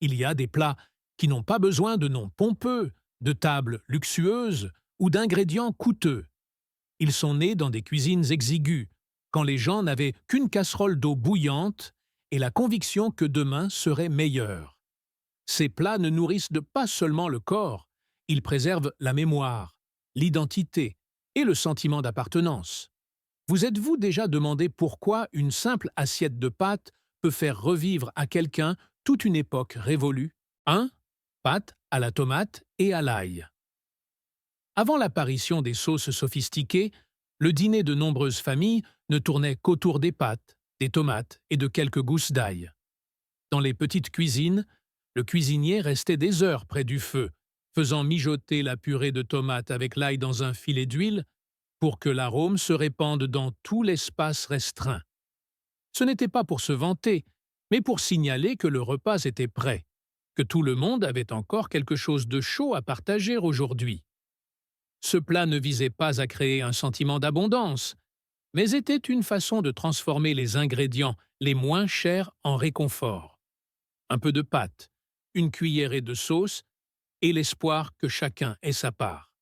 Il y a des plats qui n'ont pas besoin de noms pompeux, de tables luxueuses ou d'ingrédients coûteux. Ils sont nés dans des cuisines exiguës, quand les gens n'avaient qu'une casserole d'eau bouillante et la conviction que demain serait meilleur. Ces plats ne nourrissent pas seulement le corps, ils préservent la mémoire, l'identité et le sentiment d'appartenance. Vous êtes-vous déjà demandé pourquoi une simple assiette de pâtes peut faire revivre à quelqu'un toute une époque révolue? 1. Pâtes à la tomate et à l'ail. Avant l'apparition des sauces sophistiquées, le dîner de nombreuses familles ne tournait qu'autour des pâtes, des tomates et de quelques gousses d'ail. Dans les petites cuisines, le cuisinier restait des heures près du feu, faisant mijoter la purée de tomates avec l'ail dans un filet d'huile pour que l'arôme se répande dans tout l'espace restreint. Ce n'était pas pour se vanter, mais pour signaler que le repas était prêt, que tout le monde avait encore quelque chose de chaud à partager aujourd'hui. Ce plat ne visait pas à créer un sentiment d'abondance, mais était une façon de transformer les ingrédients les moins chers en réconfort. Un peu de pâte, une cuillerée de sauce et l'espoir que chacun ait sa part.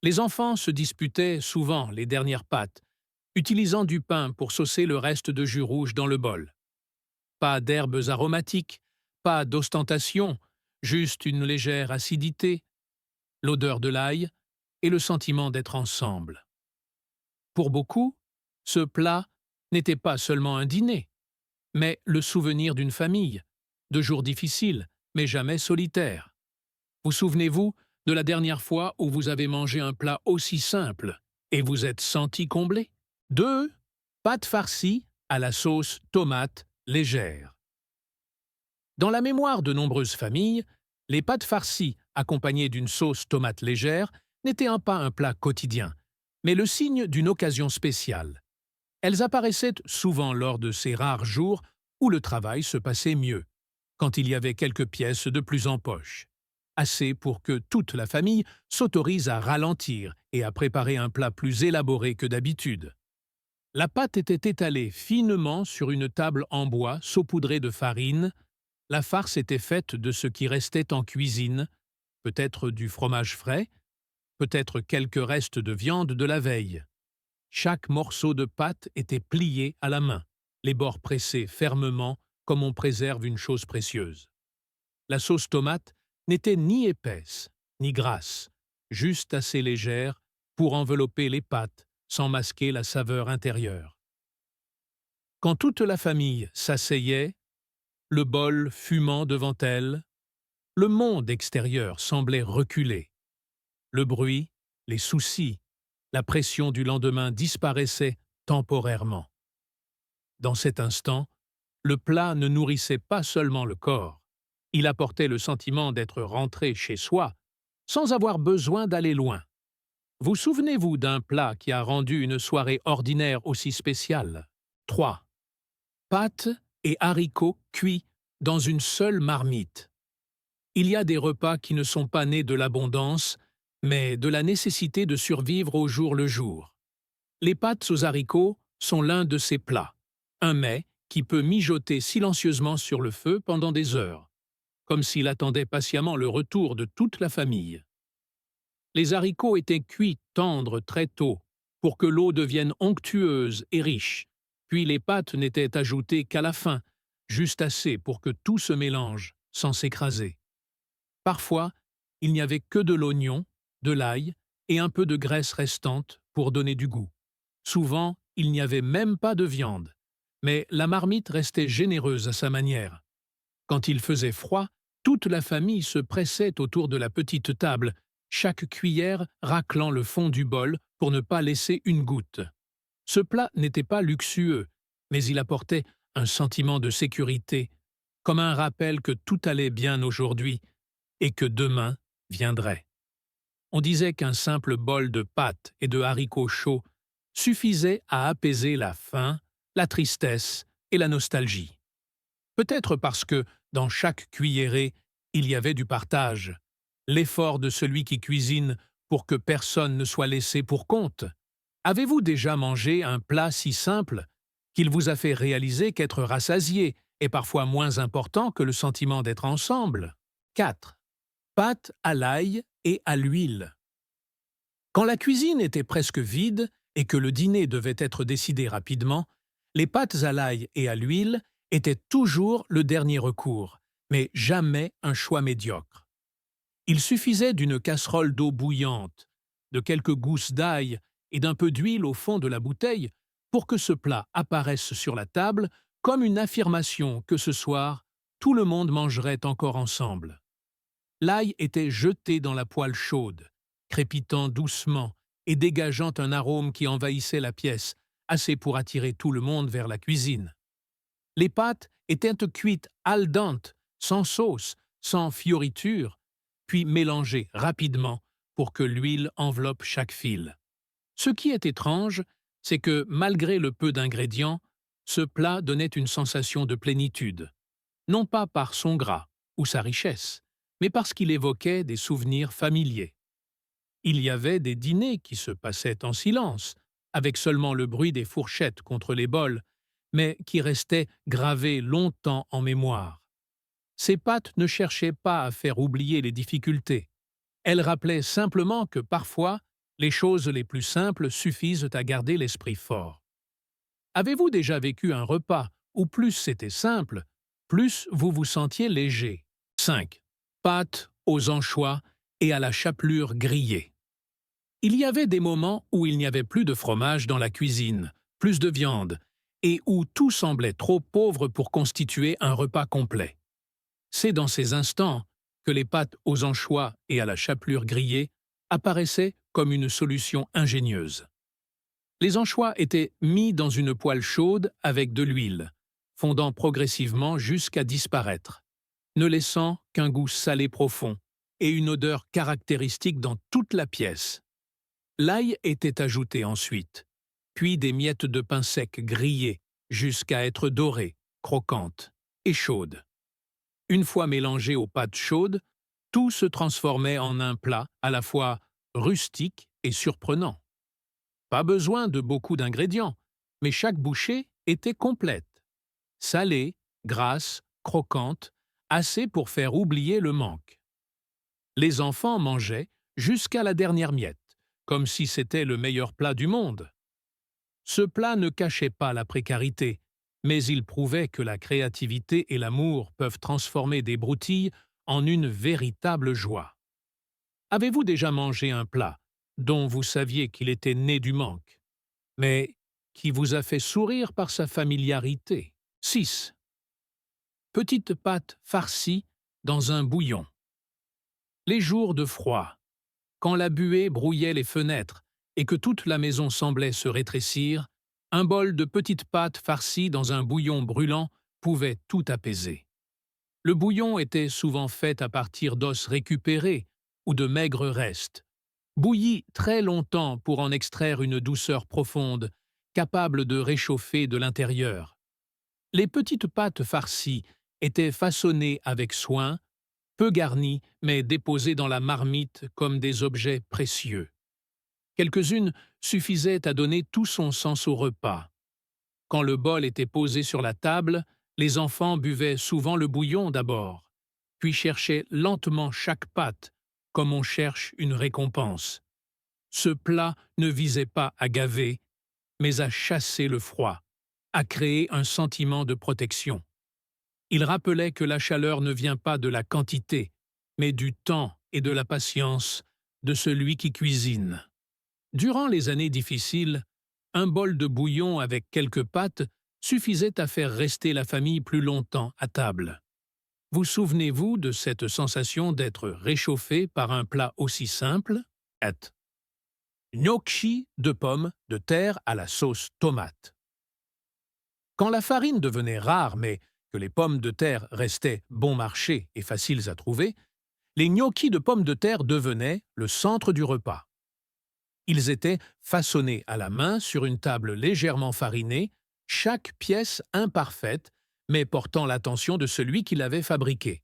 Les enfants se disputaient souvent les dernières pâtes, utilisant du pain pour saucer le reste de jus rouge dans le bol. Pas d'herbes aromatiques, pas d'ostentation, juste une légère acidité, l'odeur de l'ail et le sentiment d'être ensemble. Pour beaucoup, ce plat n'était pas seulement un dîner, mais le souvenir d'une famille, de jours difficiles, mais jamais solitaires. Vous souvenez-vous de la dernière fois où vous avez mangé un plat aussi simple et vous êtes senti comblé? 2. Pâtes farcies à la sauce tomate légère. Dans la mémoire de nombreuses familles, les pâtes farcies accompagnées d'une sauce tomate légère n'étaient pas un plat quotidien, mais le signe d'une occasion spéciale. Elles apparaissaient souvent lors de ces rares jours où le travail se passait mieux, quand il y avait quelques pièces de plus en poche. Assez pour que toute la famille s'autorise à ralentir et à préparer un plat plus élaboré que d'habitude. La pâte était étalée finement sur une table en bois saupoudrée de farine. La farce était faite de ce qui restait en cuisine, peut-être du fromage frais, peut-être quelques restes de viande de la veille. Chaque morceau de pâte était plié à la main, les bords pressés fermement comme on préserve une chose précieuse. La sauce tomate n'était ni épaisse, ni grasse, juste assez légère pour envelopper les pâtes sans masquer la saveur intérieure. Quand toute la famille s'asseyait, le bol fumant devant elle, le monde extérieur semblait reculer. Le bruit, les soucis, la pression du lendemain disparaissaient temporairement. Dans cet instant, le plat ne nourrissait pas seulement le corps, il apportait le sentiment d'être rentré chez soi, sans avoir besoin d'aller loin. Vous souvenez-vous d'un plat qui a rendu une soirée ordinaire aussi spéciale? 3. Pâtes et haricots cuits dans une seule marmite. Il y a des repas qui ne sont pas nés de l'abondance, mais de la nécessité de survivre au jour le jour. Les pâtes aux haricots sont l'un de ces plats, un mets qui peut mijoter silencieusement sur le feu pendant des heures, comme s'il attendait patiemment le retour de toute la famille. Les haricots étaient cuits tendres très tôt, pour que l'eau devienne onctueuse et riche, puis les pâtes n'étaient ajoutées qu'à la fin, juste assez pour que tout se mélange, sans s'écraser. Parfois, il n'y avait que de l'oignon, de l'ail et un peu de graisse restante pour donner du goût. Souvent, il n'y avait même pas de viande, mais la marmite restait généreuse à sa manière. Quand il faisait froid, toute la famille se pressait autour de la petite table, chaque cuillère raclant le fond du bol pour ne pas laisser une goutte. Ce plat n'était pas luxueux, mais il apportait un sentiment de sécurité, comme un rappel que tout allait bien aujourd'hui et que demain viendrait. On disait qu'un simple bol de pâtes et de haricots chauds suffisait à apaiser la faim, la tristesse et la nostalgie. Peut-être parce que, dans chaque cuillerée, il y avait du partage, l'effort de celui qui cuisine pour que personne ne soit laissé pour compte. Avez-vous déjà mangé un plat si simple qu'il vous a fait réaliser qu'être rassasié est parfois moins important que le sentiment d'être ensemble. 4. Pâtes à l'ail et à l'huile. Quand la cuisine était presque vide et que le dîner devait être décidé rapidement, les pâtes à l'ail et à l'huile étaient toujours le dernier recours, mais jamais un choix médiocre. Il suffisait d'une casserole d'eau bouillante, de quelques gousses d'ail et d'un peu d'huile au fond de la bouteille pour que ce plat apparaisse sur la table comme une affirmation que ce soir, tout le monde mangerait encore ensemble. L'ail était jeté dans la poêle chaude, crépitant doucement et dégageant un arôme qui envahissait la pièce, assez pour attirer tout le monde vers la cuisine. Les pâtes étaient cuites al dente, sans sauce, sans fioriture, puis mélangées rapidement pour que l'huile enveloppe chaque fil. Ce qui est étrange, c'est que, malgré le peu d'ingrédients, ce plat donnait une sensation de plénitude, non pas par son gras ou sa richesse, mais parce qu'il évoquait des souvenirs familiers. Il y avait des dîners qui se passaient en silence, avec seulement le bruit des fourchettes contre les bols, mais qui restaient gravés longtemps en mémoire. Ces pâtes ne cherchaient pas à faire oublier les difficultés. Elles rappelaient simplement que parfois, les choses les plus simples suffisent à garder l'esprit fort. Avez-vous déjà vécu un repas où plus c'était simple, plus vous vous sentiez léger? 5. Pâtes aux anchois et à la chapelure grillée. Il y avait des moments où il n'y avait plus de fromage dans la cuisine, plus de viande, et où tout semblait trop pauvre pour constituer un repas complet. C'est dans ces instants que les pâtes aux anchois et à la chapelure grillée apparaissaient comme une solution ingénieuse. Les anchois étaient mis dans une poêle chaude avec de l'huile, fondant progressivement jusqu'à disparaître, ne laissant qu'un goût salé profond et une odeur caractéristique dans toute la pièce. L'ail était ajouté ensuite, puis des miettes de pain sec grillées jusqu'à être dorées, croquantes et chaudes. Une fois mélangé aux pâtes chaudes, tout se transformait en un plat à la fois rustique et surprenant. Pas besoin de beaucoup d'ingrédients, mais chaque bouchée était complète. Salée, grasse, croquante, assez pour faire oublier le manque. Les enfants mangeaient jusqu'à la dernière miette, comme si c'était le meilleur plat du monde. Ce plat ne cachait pas la précarité, mais il prouvait que la créativité et l'amour peuvent transformer des broutilles en une véritable joie. Avez-vous déjà mangé un plat dont vous saviez qu'il était né du manque, mais qui vous a fait sourire par sa familiarité? 6. Petites pâtes farcies dans un bouillon. Les jours de froid, quand la buée brouillait les fenêtres et que toute la maison semblait se rétrécir, un bol de petites pâtes farcies dans un bouillon brûlant pouvait tout apaiser. Le bouillon était souvent fait à partir d'os récupérés ou de maigres restes, bouillis très longtemps pour en extraire une douceur profonde, capable de réchauffer de l'intérieur. Les petites pâtes farcies étaient façonnées avec soin, peu garnies mais déposées dans la marmite comme des objets précieux. Quelques-unes suffisaient à donner tout son sens au repas. Quand le bol était posé sur la table, les enfants buvaient souvent le bouillon d'abord, puis cherchaient lentement chaque pâte, comme on cherche une récompense. Ce plat ne visait pas à gaver, mais à chasser le froid, à créer un sentiment de protection. Il rappelait que la chaleur ne vient pas de la quantité, mais du temps et de la patience de celui qui cuisine. Durant les années difficiles, un bol de bouillon avec quelques pâtes suffisait à faire rester la famille plus longtemps à table. Vous souvenez-vous de cette sensation d'être réchauffé par un plat aussi simple? Gnocchi de pommes de terre à la sauce tomate. Quand la farine devenait rare mais que les pommes de terre restaient bon marché et faciles à trouver, les gnocchis de pommes de terre devenaient le centre du repas. Ils étaient façonnés à la main sur une table légèrement farinée, chaque pièce imparfaite, mais portant l'attention de celui qui l'avait fabriqué.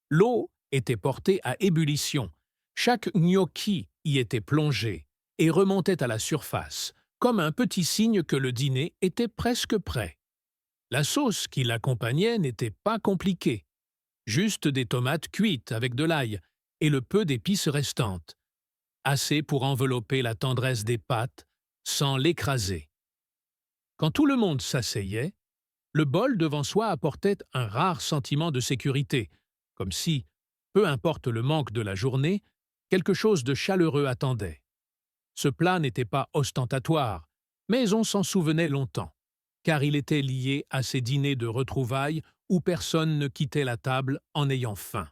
L'eau était portée à ébullition, chaque gnocchi y était plongé et remontait à la surface, comme un petit signe que le dîner était presque prêt. La sauce qui l'accompagnait n'était pas compliquée, juste des tomates cuites avec de l'ail et le peu d'épices restantes, assez pour envelopper la tendresse des pâtes sans l'écraser. Quand tout le monde s'asseyait, le bol devant soi apportait un rare sentiment de sécurité, comme si, peu importe le manque de la journée, quelque chose de chaleureux attendait. Ce plat n'était pas ostentatoire, mais on s'en souvenait longtemps, car il était lié à ces dîners de retrouvailles où personne ne quittait la table en ayant faim.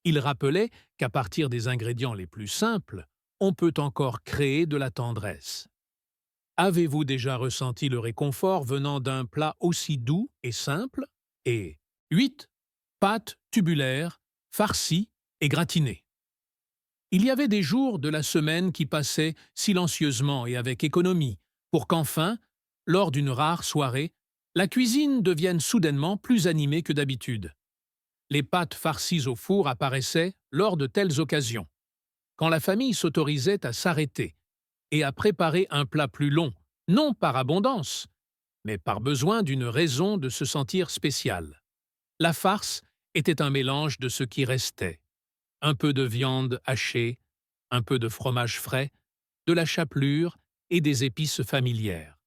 Il rappelait qu'à partir des ingrédients les plus simples, on peut encore créer de la tendresse. Avez-vous déjà ressenti le réconfort venant d'un plat aussi doux et simple? Et 8. Pâtes tubulaires, farcies et gratinées. Il y avait des jours de la semaine qui passaient silencieusement et avec économie, pour qu'enfin, lors d'une rare soirée, la cuisine devienne soudainement plus animée que d'habitude. Les pâtes farcies au four apparaissaient lors de telles occasions, quand la famille s'autorisait à s'arrêter et à préparer un plat plus long, non par abondance, mais par besoin d'une raison de se sentir spécial. La farce était un mélange de ce qui restait. Un peu de viande hachée, un peu de fromage frais, de la chapelure et des épices familières.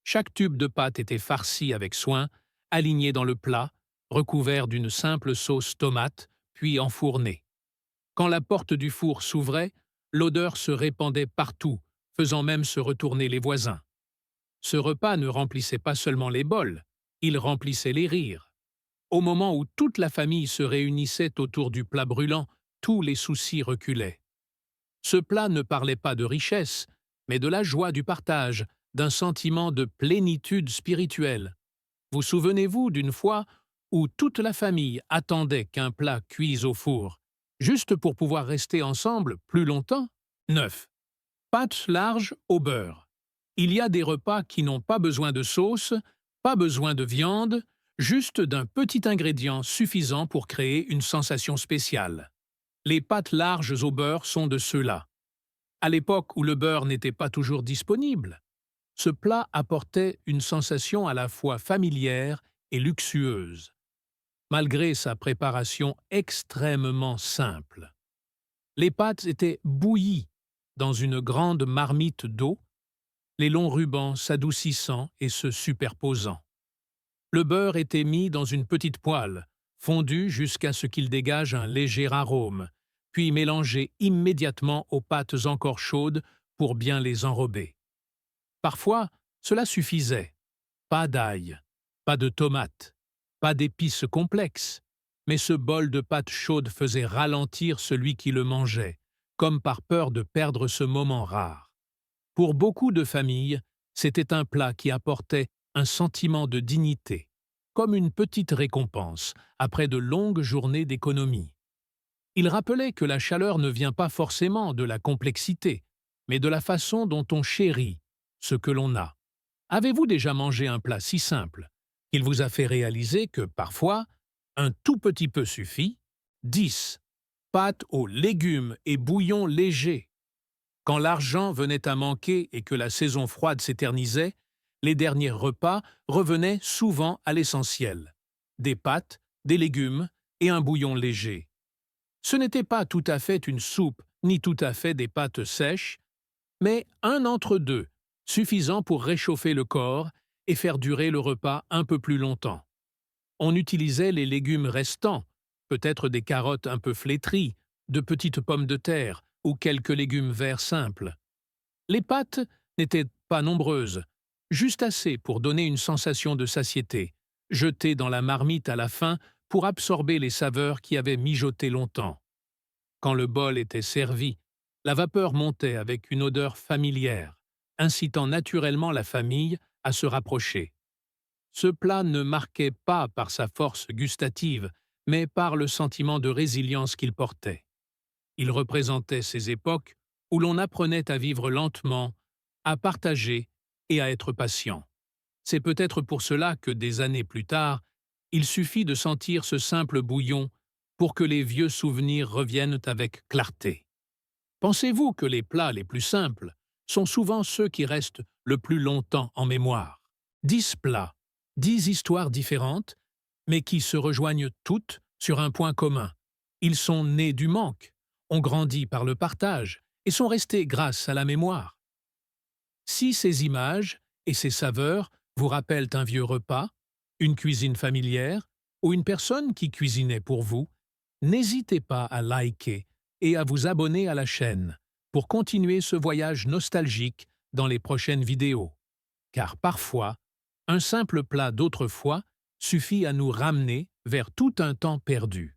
Chaque tube de pâte était farci avec soin, aligné dans le plat, recouvert d'une simple sauce tomate, puis enfourné. Quand la porte du four s'ouvrait, l'odeur se répandait partout, faisant même se retourner les voisins. Ce repas ne remplissait pas seulement les bols, il remplissait les rires. Au moment où toute la famille se réunissait autour du plat brûlant, tous les soucis reculaient. Ce plat ne parlait pas de richesse, mais de la joie du partage, d'un sentiment de plénitude spirituelle. Vous souvenez-vous d'une fois où toute la famille attendait qu'un plat cuise au four, juste pour pouvoir rester ensemble plus longtemps? 9. Pâtes larges au beurre. Il y a des repas qui n'ont pas besoin de sauce, pas besoin de viande, juste d'un petit ingrédient suffisant pour créer une sensation spéciale. Les pâtes larges au beurre sont de ceux-là. À l'époque où le beurre n'était pas toujours disponible, ce plat apportait une sensation à la fois familière et luxueuse, malgré sa préparation extrêmement simple. Les pâtes étaient bouillies dans une grande marmite d'eau, les longs rubans s'adoucissant et se superposant. Le beurre était mis dans une petite poêle, fondu jusqu'à ce qu'il dégage un léger arôme, puis mélangé immédiatement aux pâtes encore chaudes pour bien les enrober. Parfois, cela suffisait. Pas d'ail, pas de tomates, pas d'épices complexes, mais ce bol de pâtes chaudes faisait ralentir celui qui le mangeait, comme par peur de perdre ce moment rare. Pour beaucoup de familles, c'était un plat qui apportait un sentiment de dignité, comme une petite récompense après de longues journées d'économie. Il rappelait que la chaleur ne vient pas forcément de la complexité, mais de la façon dont on chérit ce que l'on a. Avez-vous déjà mangé un plat si simple qu'il vous a fait réaliser que, parfois, un tout petit peu suffit? 10. Pâtes aux légumes et bouillons légers. Quand l'argent venait à manquer et que la saison froide s'éternisait, les derniers repas revenaient souvent à l'essentiel. Des pâtes, des légumes et un bouillon léger. Ce n'était pas tout à fait une soupe, ni tout à fait des pâtes sèches, mais un entre-deux, suffisant pour réchauffer le corps et faire durer le repas un peu plus longtemps. On utilisait les légumes restants, peut-être des carottes un peu flétries, de petites pommes de terre ou quelques légumes verts simples. Les pâtes n'étaient pas nombreuses, juste assez pour donner une sensation de satiété, jetées dans la marmite à la fin pour absorber les saveurs qui avaient mijoté longtemps. Quand le bol était servi, la vapeur montait avec une odeur familière, incitant naturellement la famille à se rapprocher. Ce plat ne marquait pas par sa force gustative, mais par le sentiment de résilience qu'il portait. Il représentait ces époques où l'on apprenait à vivre lentement, à partager et à être patient. C'est peut-être pour cela que des années plus tard, il suffit de sentir ce simple bouillon pour que les vieux souvenirs reviennent avec clarté. Pensez-vous que les plats les plus simples sont souvent ceux qui restent le plus longtemps en mémoire? 10 plats 10 histoires différentes, mais qui se rejoignent toutes sur un point commun. Ils sont nés du manque, ont grandi par le partage et sont restés grâce à la mémoire. Si ces images et ces saveurs vous rappellent un vieux repas, une cuisine familière ou une personne qui cuisinait pour vous, n'hésitez pas à liker et à vous abonner à la chaîne pour continuer ce voyage nostalgique dans les prochaines vidéos. Car parfois, un simple plat d'autrefois suffit à nous ramener vers tout un temps perdu.